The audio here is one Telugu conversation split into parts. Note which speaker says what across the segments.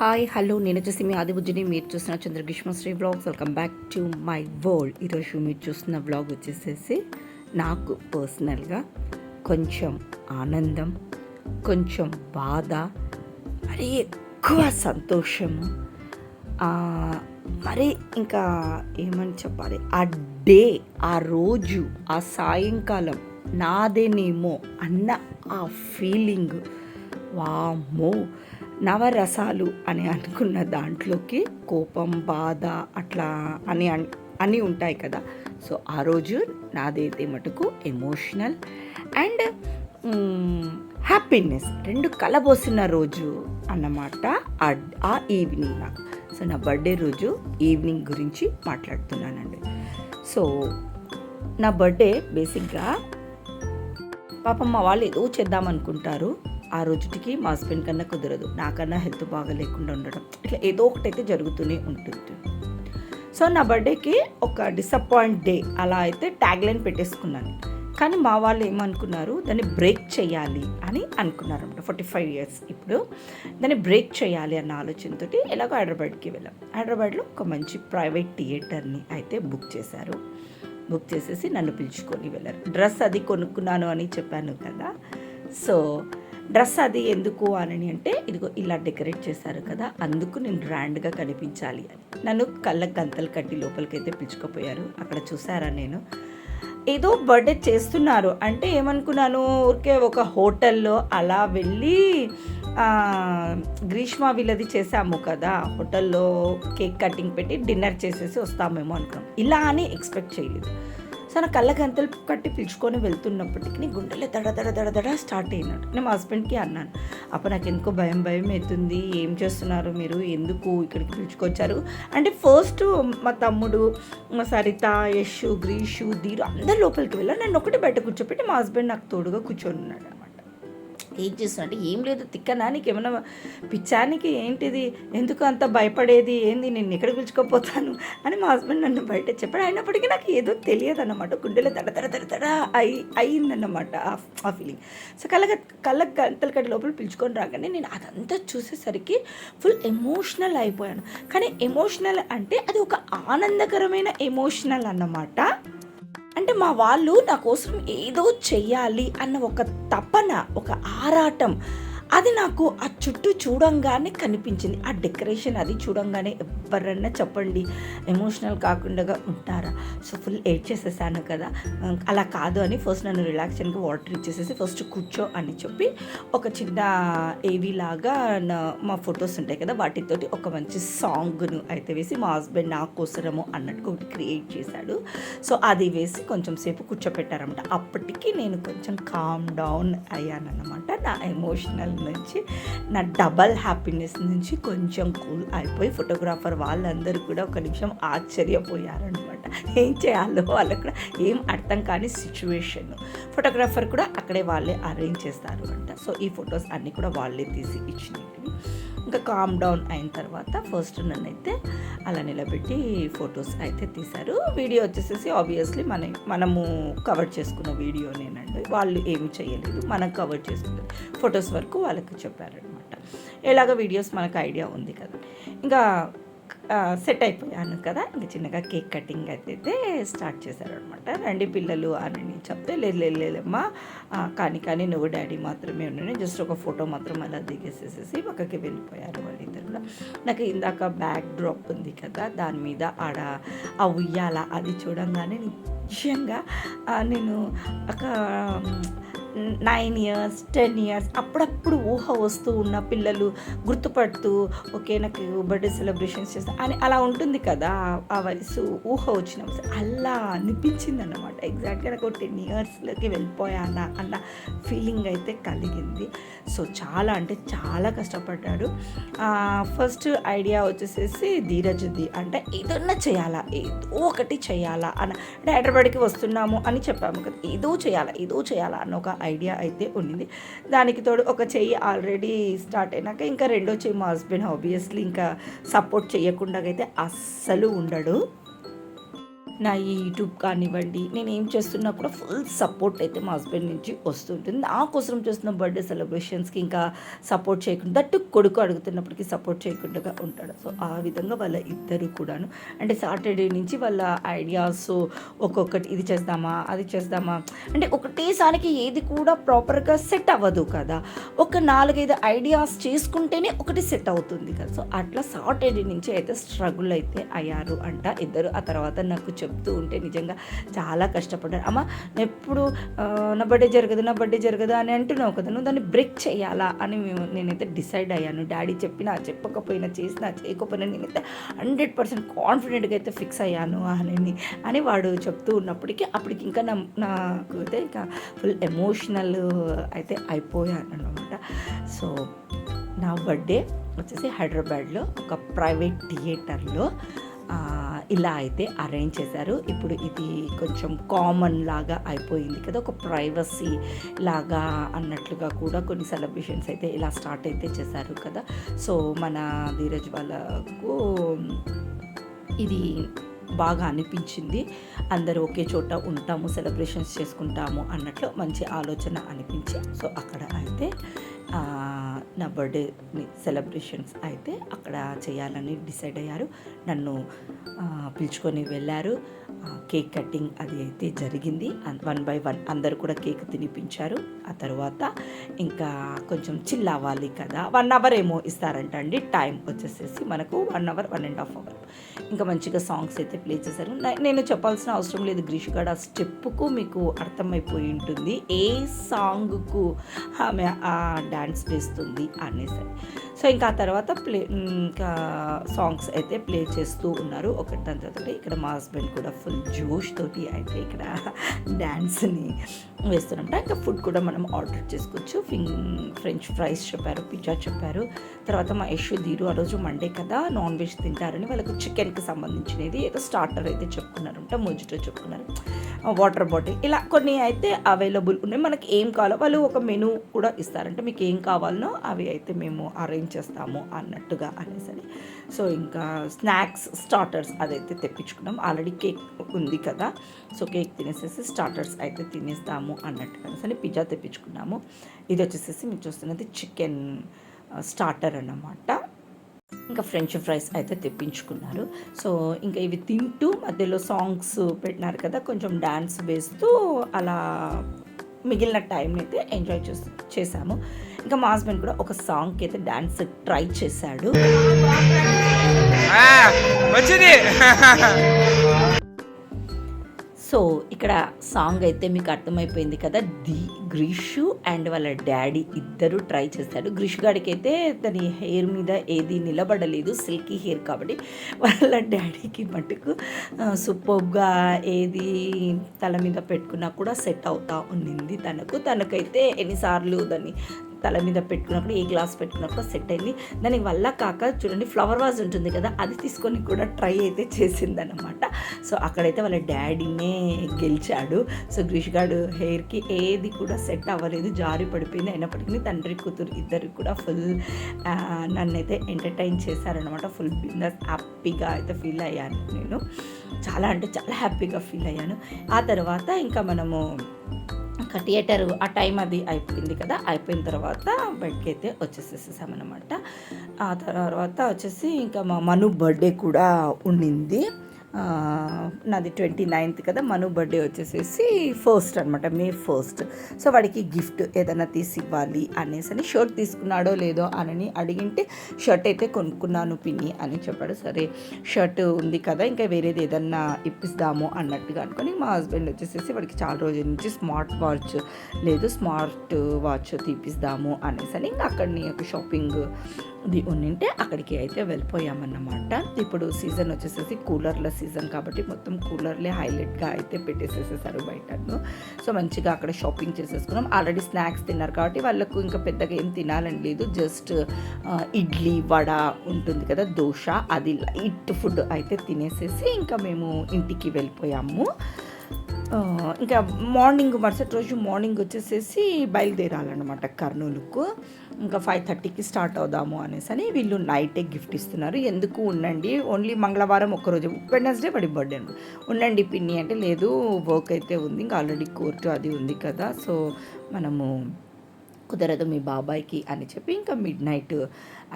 Speaker 1: హాయ్ హలో నేను వచ్చేసి మీ ఆదిబుజ్జిని. మీరు చూస్తున్న Chandragreeshmasri vlogs. Welcome back to my world. ఈరోజు మీరు చూస్తున్న వ్లాగ్ వచ్చేసేసి నాకు పర్సనల్గా కొంచెం ఆనందం, కొంచెం బాధ, మరి ఎక్కువ సంతోషము, మరి ఇంకా ఏమని చెప్పాలి, ఆ డే, ఆ రోజు, ఆ సాయంకాలం నాదేనేమో అన్న ఆ ఫీలింగ్, వామ్మో, నవరసాలు అని అనుకున్న దాంట్లోకి కోపం, బాధ అట్లా అని ఉంటాయి కదా. సో ఆ రోజు నాదైతే మటుకు ఎమోషనల్ అండ్ హ్యాపీనెస్ రెండు కలబోసిన రోజు అన్నమాట ఆ ఈవినింగ్ నాకు. సో నా బర్త్డే రోజు ఈవినింగ్ గురించి మాట్లాడుతున్నానండి. సో నా బర్త్డే బేసిక్గా పాపం మా వాళ్ళు ఏదో చేద్దామనుకుంటారు. ఆ రోజుటికి మా హస్బెండ్ కన్నా కుదరదు, నాకన్నా హెల్త్ బాగా లేకుండా ఉండడం, ఇట్లా ఏదో ఒకటైతే జరుగుతూనే ఉంటుంది. సో నా బర్త్డేకి ఒక డిసప్పాయింట్ డే అలా అయితే ట్యాగ్ లైన్ పెట్టేసుకున్నాను. కానీ మా వాళ్ళు ఏమనుకున్నారు, దాన్ని బ్రేక్ చేయాలి అని అనుకున్నారు అనమాట. 45 years ఇప్పుడు దాన్ని బ్రేక్ చేయాలి అన్న ఆలోచనతోటి ఎలాగో హైదరాబాద్కి వెళ్ళాం. హైదరాబాద్లో ఒక మంచి ప్రైవేట్ థియేటర్ని అయితే బుక్ చేశారు. బుక్ చేసేసి నన్ను పిలుచుకొని వెళ్ళారు. డ్రెస్ అది కొనుక్కున్నాను అని చెప్పాను కదా. సో డ్రెస్ అది ఎందుకు అని అంటే, ఇదిగో ఇలా డెకరేట్ చేశారు కదా, అందుకు నేను గ్రాండ్గా కనిపించాలి అని నన్ను కళ్ళకు గంతలు కట్టి లోపలికైతే పిలుచుకుపోయారు. అక్కడ చూసారా, నేను ఏదో బర్త్డే చేస్తున్నారు అంటే ఏమనుకున్నాను, ఊరికే ఒక హోటల్లో అలా వెళ్ళి గ్రీష్మ వీళ్ళది చేసాము కదా, హోటల్లో కేక్ కటింగ్ పెట్టి డిన్నర్ చేసేసి వస్తామేమో అనుకున్నాం. ఇలా అని ఎక్స్పెక్ట్ చేయలేదు. సో నా కళ్ళ గంతలు కట్టి పిలుచుకొని వెళ్తున్నప్పటికీ గుండెలే దడ స్టార్ట్ అయినాడు. నేను మా హస్బెండ్కి అన్నాను, అప్పుడు నాకు ఎందుకో భయం అవుతుంది, ఏం చేస్తున్నారు మీరు, ఎందుకు ఇక్కడికి పిలుచుకొచ్చారు అంటే, ఫస్ట్ మా తమ్ముడు, మా సరిత, యశు, గ్రీషు, ధీరు అందరు లోపలికి వెళ్ళారు. నన్ను ఒకటి బయట కూర్చోపెట్టి మా హస్బెండ్ నాకు తోడుగా కూర్చొని ఉన్నాడు అనమాట. ఏం చేస్తున్నా అంటే, ఏం లేదు తిక్కనా, నీకు ఏమైనా పిచ్చానికి ఏంటిది, ఎందుకు అంత భయపడేది ఏంది, నేను ఎక్కడికి పిలుచుకోపోతాను అని మా హస్బెండ్ నన్ను బయట చెప్పాడు. అయినప్పటికీ నాకు ఏదో తెలియదు అన్నమాట, గుండెలో దడ అయిందన్నమాట ఆ ఫీలింగ్. సో కళ్ళకి గంటలు కట్టి లోపల పిలుచుకొని రాగానే నేను అదంతా చూసేసరికి ఫుల్ ఎమోషనల్ అయిపోయాను. కానీ ఎమోషనల్ అంటే అది ఒక ఆనందకరమైన ఎమోషనల్ అన్నమాట. అంటే మా వాళ్ళు నా కోసం ఏదో చెయ్యాలి అన్న ఒక తపన, ఒక ఆరాటం, అది నాకు ఆ చుట్టూ చూడంగానే కనిపించింది. ఆ డెకరేషన్ అది చూడంగానే ఎవరన్నా చెప్పండి ఎమోషనల్ కాకుండా ఉంటారా? సో ఫుల్ ఏడ్ చేసేసాను కదా. అలా కాదు అని ఫస్ట్ నన్ను రిలాక్సేషన్కి వాటర్ ఇచ్చేసేసి ఫస్ట్ కూర్చో అని చెప్పి ఒక చిన్న ఏవీ లాగా మా ఫొటోస్ ఉంటాయి కదా, వాటితోటి ఒక మంచి సాంగ్ను అయితే వేసి మా హస్బెండ్ నా కోసరము అన్నట్టు ఒకటి క్రియేట్ చేశాడు. సో అది వేసి కొంచెం సేపు కూర్చోపెట్టారన్నమాట. అప్పటికి నేను కొంచెం కామ్ డౌన్ అయ్యానన్నమాట. నా ఎమోషనల్ నుంచి, నా డబల్ హ్యాపీనెస్ నుంచి కొంచెం కూల్ అయిపోయి ఫోటోగ్రాఫర్ వాళ్ళందరూ కూడా ఒక నిమిషం ఆశ్చర్యపోయారనమాట. ఏం చేయాలో వాళ్ళకు కూడా ఏం అర్థం కాని సిచ్యువేషన్. ఫోటోగ్రాఫర్ కూడా అక్కడే వాళ్ళే అరేంజ్ చేస్తారు అంట. సో ఈ ఫొటోస్ అన్నీ కూడా వాళ్ళే తీసి ఇచ్చినవి. ఇంకా కామ్ డౌన్ అయిన తర్వాత ఫస్ట్ నన్నైతే అలా నిలబెట్టి ఫొటోస్ అయితే తీశారు. వీడియో వచ్చేసేసి ఆబ్వియస్లీ మనము కవర్ చేసుకున్న వీడియోనేనండి. వాళ్ళు ఏమి చేయలేదు, మనం కవర్ చేసుకున్నది ఫొటోస్ వరకు వాళ్ళకి చెప్పారనమాట. ఎలాగ వీడియోస్ మనకు ఐడియా ఉంది కదా. ఇంకా సెట్ అయిపోయాను కదా, ఇంకా చిన్నగా కేక్ కటింగ్ అయితే స్టార్ట్ చేశారనమాట. రండి పిల్లలు అని చెప్తే, లేదమ్మా కానీ నువ్వు డాడీ మాత్రమే ఉన్నాను, జస్ట్ ఒక ఫోటో మాత్రం అలా దిగేసేసేసి పక్కకి వెళ్ళిపోయారు వాళ్ళిద్దరు కూడా. నాకు ఇందాక బ్యాక్ డ్రాప్ ఉంది కదా, దాని మీద ఆడ ఆ ఉయ్యాల అది చూడంగానే నిజంగా నేను ఒక 9 years 10 years అప్పుడప్పుడు ఊహ వస్తూ ఉన్న పిల్లలు గుర్తుపడుతూ, ఓకే నాకు బర్త్డే సెలబ్రేషన్స్ చేస్తా అని అలా ఉంటుంది కదా ఆ వయసు, ఊహ వచ్చినప్పుడు అలా అనిపించింది అన్నమాట. ఎగ్జాక్ట్గా నాకు 10 yearsలోకి వెళ్ళిపోయానా అన్న ఫీలింగ్ అయితే కలిగింది. సో చాలా అంటే చాలా కష్టపడ్డాడు. ఫస్ట్ ఐడియా వచ్చేసేసి ధీరజ్ది, అంటే ఏదన్నా చేయాలా, ఏదో ఒకటి చేయాలా అన్న, అంటే హైదరాబాద్కి వస్తున్నాము అని చెప్పాము కదా, ఏదో చేయాలా అన్న ఒక ఐడియా అయితే ఉండింది. దానికి తోడు ఒక చెయ్యి ఆల్రెడీ స్టార్ట్ అయినాక ఇంకా రెండో చెయ్యి మా హస్బెండ్ ఆబ్వియస్లీ ఇంకా సపోర్ట్ చేయకుండా అయితే అస్సలు ఉండడు. నా ఈ యూట్యూబ్ కానివ్వండి, నేను ఏం చేస్తున్నా కూడా ఫుల్ సపోర్ట్ అయితే మా హస్బెండ్ నుంచి వస్తుంటుంది. నా కోసం చేస్తున్న బర్త్డే సెలబ్రేషన్స్కి ఇంకా సపోర్ట్ చేయకుండా, దట్టు కొడుకు అడుగుతున్నప్పటికీ సపోర్ట్ చేయకుండా ఉంటాడు. సో ఆ విధంగా వాళ్ళ ఇద్దరు కూడాను అంటే సాటర్డే నుంచి వాళ్ళ ఐడియాస్ ఒక్కొక్కటి ఇది చేద్దామా అది చేద్దామా అంటే ఒకటేసారికి ఏది కూడా ప్రాపర్గా సెట్ అవ్వదు కదా, ఒక 4-5 ఐడియాస్ చేసుకుంటేనే ఒకటి సెట్ అవుతుంది కదా. సో అట్లా సాటర్డే నుంచి అయితే స్ట్రగుల్ అయితే అయ్యారు అంట ఇద్దరు. ఆ తర్వాత నాకు చెప్తూ ఉంటే నిజంగా చాలా కష్టపడ్డారు. అమ్మ ఎప్పుడు నా బర్త్డే జరగదు అని అంటున్నావు కదా, నువ్వు దాన్ని బ్రేక్ చేయాలా అని నేనైతే డిసైడ్ అయ్యాను. డాడీ చెప్పినా చెప్పకపోయినా చేసినా చేయకపోయినా నేనైతే 100% కాన్ఫిడెంట్గా అయితే ఫిక్స్ అయ్యాను అని వాడు చెప్తూ ఉన్నప్పటికీ అప్పటికి ఇంకా నాకు అయితే ఇంకా ఫుల్ ఎమోషనల్ అయితే అయిపోయాను అన్నమాట. సో నా బర్త్డే వచ్చేసి హైదరాబాద్లో ఒక ప్రైవేట్ థియేటర్లో ఇలా అయితే అరేంజ్ చేశారు. ఇప్పుడు ఇది కొంచెం కామన్ లాగా అయిపోయింది కదా, ఒక ప్రైవసీ లాగా అన్నట్లుగా కూడా కొన్ని సెలబ్రేషన్స్ అయితే ఇలా స్టార్ట్ అయితే చేశారు కదా. సో మన ధీరజ్ వాళ్ళకు ఇది బాగా అనిపించింది. అందరూ ఒకే చోట ఉంటాము, సెలబ్రేషన్స్ చేసుకుంటాము అన్నట్లు మంచి ఆలోచన అనిపించి సో అక్కడ అయితే నా బర్త్డే సెలబ్రేషన్స్ అయితే అక్కడ చేయాలని డిసైడ్ అయ్యారు. నన్ను పిలుచుకొని వెళ్ళారు. కేక్ కటింగ్ అది అయితే జరిగింది. 1 by 1 అందరూ కూడా కేక్ తినిపించారు. ఆ తర్వాత ఇంకా కొంచెం చిల్ అవ్వాలి కదా, 1 hour ఏమో ఇస్తారంట అండి టైం వచ్చేసేసి మనకు 1 hour 1.5 hour. ఇంకా మంచిగా సాంగ్స్ అయితే ప్లే చేశారు. నేను చెప్పాల్సిన అవసరం లేదు, గ్రీష్ గారు ఆ స్టెప్పుకు మీకు అర్థమైపోయి ఉంటుంది ఏ సాంగ్కు ఆమె ఆ డాన్స్ వేస్తుంది అనేసి. సో ఇంకా ఆ తర్వాత ఇంకా సాంగ్స్ అయితే ప్లే చేస్తూ ఉన్నారు ఒకటి దాని తర్వాత. ఇక్కడ మా హస్బెండ్ కూడా ఫుల్ జోష్ తోటి అయితే ఇక్కడ డ్యాన్స్ని వేస్తున్నమాట. ఇంకా ఫుడ్ కూడా మనం ఆర్డర్ చేసుకోవచ్చు. ఫ్రెంచ్ ఫ్రైస్ చెప్పారు, పిజ్జా చెప్పారు. తర్వాత మా యశు ధీరు ఆ రోజు మండే కదా నాన్ వెజ్ తింటారని వాళ్ళకు చికెన్కి సంబంధించినది ఏదో స్టార్టర్ అయితే చెప్పుకున్నారంట, మొజిటో చెప్పుకున్నారు, వాటర్ బాటిల్ ఇలా కొన్ని అయితే అవైలబుల్ ఉన్నాయి. మనకి ఏం కావాలో వాళ్ళు ఒక మెనూ కూడా ఇస్తారంటే మీకు ఏం కావాలనో అవి అయితే మేము అరేంజ్ చేస్తాము అన్నట్టుగా అనేసరి. సో ఇంకా స్నాక్స్ స్టార్టర్స్ అదైతే తెప్పించుకున్నాం. ఆల్రెడీ కేక్ ఉంది కదా, సో కేక్ తినేసేసి స్టార్టర్స్ అయితే తినేస్తాము అన్నట్టుగా అనేసరి పిజ్జా తెప్పించుకున్నాము. ఇది వచ్చేసేసి మీరు చూస్తున్నది చికెన్ స్టార్టర్ అన్నమాట. ఇంకా ఫ్రెంచ్ ఫ్రైస్ అయితే తెప్పించుకున్నారు. సో ఇంకా ఇవి తింటూ మధ్యలో సాంగ్స్ పెట్టినారు కదా, కొంచెం డ్యాన్స్ వేస్తూ అలా మిగిలిన టైంని అయితే ఎంజాయ్ చేసాము. ఇంకా మా హస్బెండ్ కూడా ఒక సాంగ్కి అయితే డ్యాన్స్ ట్రై చేశాడు. సో ఇక్కడ సాంగ్ అయితే మీకు అర్థమైపోయింది కదా, గ్రీషు అండ్ వాళ్ళ డాడీ ఇద్దరు ట్రై చేశాడు. గ్రీష్ గాడికి అయితే దాని హెయిర్ మీద ఏది నిలబడలేదు, సిల్కీ హెయిర్ కాబట్టి. వాళ్ళ డాడీకి మటుకు సూపర్గా ఏది తల మీద పెట్టుకున్నా కూడా సెట్ అవుతా ఉన్నింది. తనకైతే ఎన్నిసార్లు దాన్ని తల మీద పెట్టుకున్నప్పుడు ఏ గ్లాస్ పెట్టుకున్నప్పుడు సెట్ అయింది. దానికి వల్ల కాక చూడండి ఫ్లవర్ వాజ్ ఉంటుంది కదా, అది తీసుకొని కూడా ట్రై అయితే చేసిందనమాట. సో అక్కడైతే వాళ్ళ డాడీనే గెలిచాడు. సో గ్రీష్ గాడు హెయిర్కి ఏది కూడా సెట్ అవ్వలేదు, జారి పడిపోయింది. అయినప్పటికీ తండ్రి కూతురు ఇద్దరు కూడా ఫుల్ నన్నైతే ఎంటర్టైన్ చేశారనమాట. ఫుల్ బిజినెస్ హ్యాపీగా అయితే ఫీల్ అయ్యాను నేను, చాలా అంటే చాలా హ్యాపీగా ఫీల్ అయ్యాను. ఆ తర్వాత ఇంకా మనము ఇంకా థియేటర్ ఆ టైం అది అయిపోయింది కదా, అయిపోయిన తర్వాత బయటకి అయితే వచ్చేసేసామన్నమాట. ఆ తర్వాత వచ్చేసి ఇంకా మా మను బర్త్డే కూడా ఉండింది. నాది 29th కదా, మను బర్త్డే వచ్చేసేసి 1st అనమాట, May 1st. సో వాడికి గిఫ్ట్ ఏదైనా తీసి ఇవ్వాలి అనేసి షర్ట్ తీసుకున్నాడో లేదో అని అడిగింటే షర్ట్ అయితే కొనుక్కున్నాను పిన్ని అని చెప్పాడు. సరే షర్ట్ ఉంది కదా, ఇంకా వేరేది ఏదన్నా ఇప్పిస్తాము అన్నట్టుగా అనుకొని మా హస్బెండ్ వచ్చేసేసి వాడికి చాలా రోజుల నుంచి స్మార్ట్ వాచ్ లేదు, స్మార్ట్ వాచ్ తీపిస్తాము అనేసి ఇంకా అక్కడిని ఒక షాపింగ్ ఇది ఉన్నింటే అక్కడికి అయితే వెళ్ళిపోయామన్నమాట. ఇప్పుడు సీజన్ వచ్చేసేసి కూలర్ల సీజన్ కాబట్టి మొత్తం కూలర్లే హైలైట్గా అయితే పెట్టేసేసేసారు బయటను. సో మంచిగా అక్కడ షాపింగ్ చేసేసుకున్నాం. ఆల్రెడీ స్నాక్స్ తిన్నారు కాబట్టి వాళ్ళకు ఇంకా పెద్దగా ఏం తినాలని లేదు, జస్ట్ ఇడ్లీ వడ ఉంటుంది కదా, దోశ, అది లైట్ ఫుడ్ అయితే తినేసేసి ఇంకా మేము ఇంటికి వెళ్ళిపోయాము. ఇంకా మార్నింగ్ మరుసటి రోజు మార్నింగ్ వచ్చేసేసి బయలుదేరాలన్నమాట కర్నూలుకు. ఇంకా 5:30కి స్టార్ట్ అవుదాము అనేసి వీళ్ళు నైటే గిఫ్ట్ ఇస్తున్నారు. ఎందుకు ఉండండి, ఓన్లీ మంగళవారం ఒక్కరోజు, వెడ్నెస్డే వాడి బర్త్డే ఉండండి పిన్ని అంటే, లేదు వర్క్ అయితే ఉంది, ఇంకా ఆల్రెడీ కోర్టు అది ఉంది కదా, సో మనము కుదరదు మీ బాబాయ్కి అని చెప్పి ఇంకా మిడ్ నైట్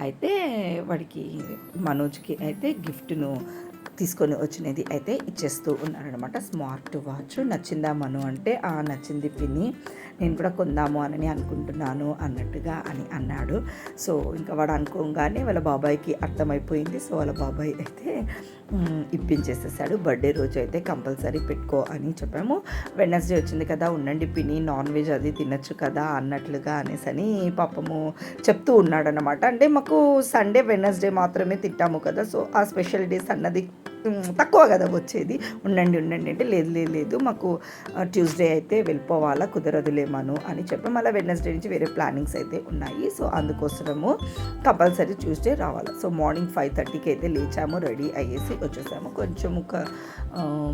Speaker 1: అయితే వాడికి మనోజ్కి అయితే గిఫ్ట్ను తీసుకొని వచ్చినది అయితే ఇచ్చేస్తూ ఉన్నారనమాట. స్మార్ట్ వాచ్ నచ్చిందా మను అంటే, నచ్చింది పిన్ని, నేను కూడా కొందాము అని అనుకుంటున్నాను అన్నట్టుగా అని అన్నాడు. సో ఇంకా వాడు అనుకోగానే వాళ్ళ బాబాయ్కి అర్థమైపోయింది. సో వాళ్ళ బాబాయ్ అయితే ఇప్పించేసేసాడు. బర్త్డే రోజు అయితే కంపల్సరీ పెట్టుకో అని చెప్పాము. వెడ్నెస్డే వచ్చింది కదా, ఉండండి పిన్ని, నాన్ వెజ్ అది తినచ్చు కదా అన్నట్లుగా అనేసి పాపము చెప్తూ ఉన్నాడనమాట. అంటే మాకు సండే వెడ్నెస్డే మాత్రమే తింటాము కదా, సో ఆ స్పెషల్ డేస్ అన్నది తక్కువ కదా వచ్చేది. ఉండండి అంటే, లేదు మాకు ట్యూస్డే అయితే వెళ్ళిపోవాలా, కుదరదులేమను అని చెప్పి మళ్ళీ వెడ్నెస్డే నుంచి వేరే ప్లానింగ్స్ అయితే ఉన్నాయి. సో అందుకోసము కంపల్సరీ ట్యూస్డే రావాలి. సో మార్నింగ్ 5:30కి అయితే లేచాము, రెడీ అయ్యేసి వచ్చేసాము. కొంచెం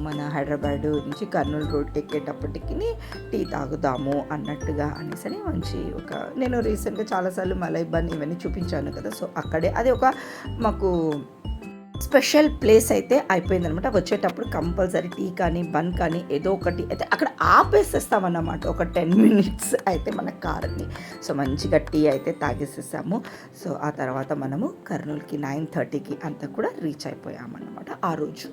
Speaker 1: మన హైదరాబాద్ నుంచి కర్నూలు రోడ్ ఎక్కేటప్పటికి టీ తాగుదాము అన్నట్టుగా అనేసి మంచి నేను రీసెంట్గా చాలాసార్లు మలై బన్ ఇవన్నీ చూపించాను కదా, సో అక్కడే అది ఒక మాకు స్పెషల్ ప్లేస్ అయితే అయిపోయిందనమాట. వచ్చేటప్పుడు కంపల్సరీ టీ కానీ బన్ కానీ ఏదో ఒకటి అయితే అక్కడ ఆపేసేస్తామన్నమాట, ఒక 10 minutes అయితే మన కార్ని. సో మంచిగా టీ అయితే తాగేసేసాము. సో ఆ తర్వాత మనము కర్నూలుకి 9:30కి అంతా కూడా రీచ్ అయిపోయామన్నమాట ఆ రోజు.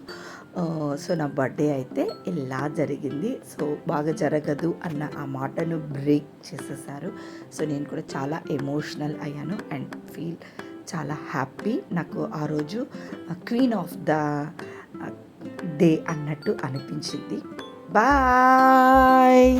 Speaker 1: సో నా బర్త్డే అయితే ఇలా జరిగింది. సో బాగా జరగదు అన్న ఆ మాటను బ్రేక్ చేసేసారు. సో నేను కూడా చాలా ఎమోషనల్ అయ్యాను అండ్ ఫీల్ చాలా హ్యాపీ. నాకు ఆ రోజు క్వీన్ ఆఫ్ ద డే అన్నట్టు అనిపించింది. బాయ్.